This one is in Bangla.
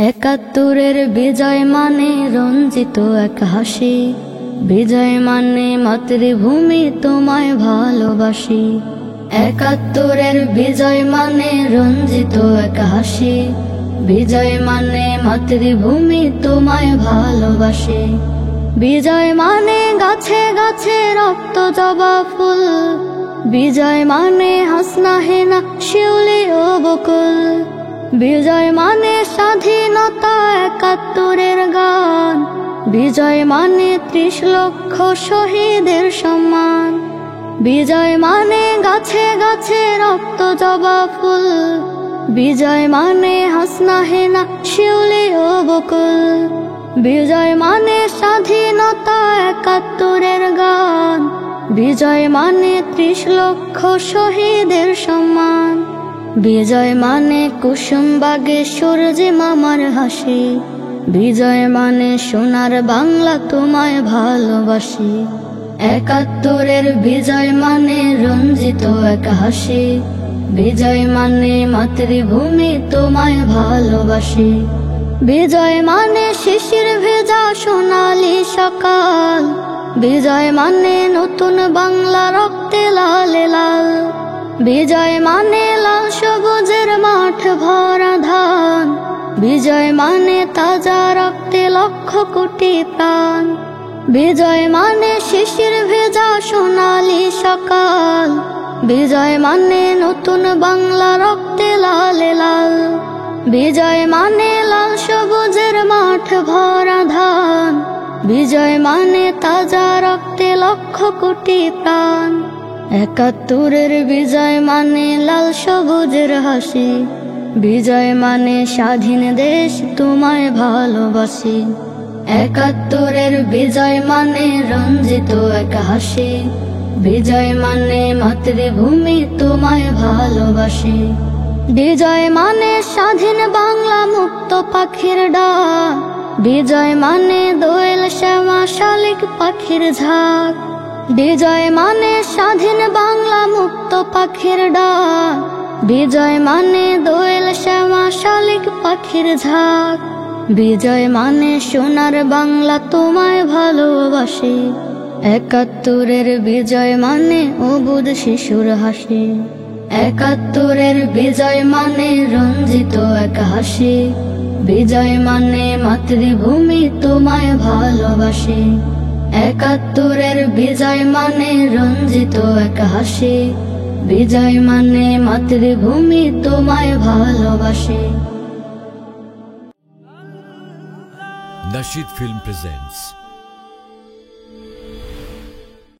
একাত্তরের বিজয় মানে রঞ্জিত এক হাসি, বিজয় মানে মাতৃভূমি তোমায় ভালোবাসি। একাত্তরের বিজয় মানে রঞ্জিত এক হাসি, বিজয় মানে মাতৃভূমি তোমায় ভালোবাসি। বিজয় মানে গাছে গাছে রক্ত জবা ফুল, বিজয় মানে হাসনা হেনা শিউলি ও বকুল। বিজয় মানে স্বাধীনতা একাত্তরের গান, বিজয় মানে ৩০ লক্ষ শহীদের সম্মান। বিজয় মানে গাছে গাছে রক্ত জবা ফুল, বিজয় মানে হাসনা হেনা শিউলি ও বকুল। বিজয় মানে স্বাধীনতা একাত্তরের গান, বিজয় মানে ৩০ লক্ষ শহীদের সম্মান। বিজয় মানে কুসুমবাগে সূর্যি মামার হাসি, বিজয় মানে সোনার বাংলা তোমায় ভালোবাসি। একাত্তরের বিজয় মানে রঞ্জিত এক হাসি, বিজয় মানে মাতৃভূমি তোমায় ভালোবাসি। বিজয় মানে শিশির ভেজা সোনালি সকাল, বিজয় মানে নতুন বাংলা রক্তে লালে লাল। বিজয় মানে লাল সবুজের মাঠ ভরা ধান, বিজয় মানে তাজা রক্তে লক্ষ কোটি প্রাণ। বিজয় মানে শিশির ভেজা সোনালি সকাল, বিজয় মানে নতুন বাংলা রক্তে লালে লাল। বিজয় মানে লাল সবুজের মাঠ ভরা ধান, বিজয় মানে তাজা রক্তে লক্ষ কোটি প্রাণ। একাত্তরের বিজয় মানে লাল সবুজের হাসি, বিজয় মানে স্বাধীন দেশ তোমায় ভালোবাসি। একাত্তরের বিজয় মানে রঞ্জিত এক হাসি, বিজয় মানে মাতৃভূমি তোমায় ভালোবাসি। বিজয় মানে স্বাধীন বাংলা মুক্ত পাখির ডাক, বিজয় মানে দোয়েল শ্যামা শালিক পাখির ঝাঁক। বিজয় মানে স্বাধীন বাংলা মুক্ত পাখির ডাক, বিজয় মানে দোয়েল শ্যামা শালিক পাখির ঝাঁক। বিজয় মানে সোনার বাংলা তোমায় ভালোবাসি। একাত্তরের বিজয় মানে অবুঝ শিশুর হাসি। একাত্তরের বিজয় মানে রঞ্জিত এক হাসি, বিজয় মানে মাতৃভূমি তোমায় ভালোবাসি। একাত্তরের বিজয় মানে রঞ্জিত এক হাসি, বিজয় মানে মাতৃভূমি তোমায় ভালোবাসি। Nasheed Film presents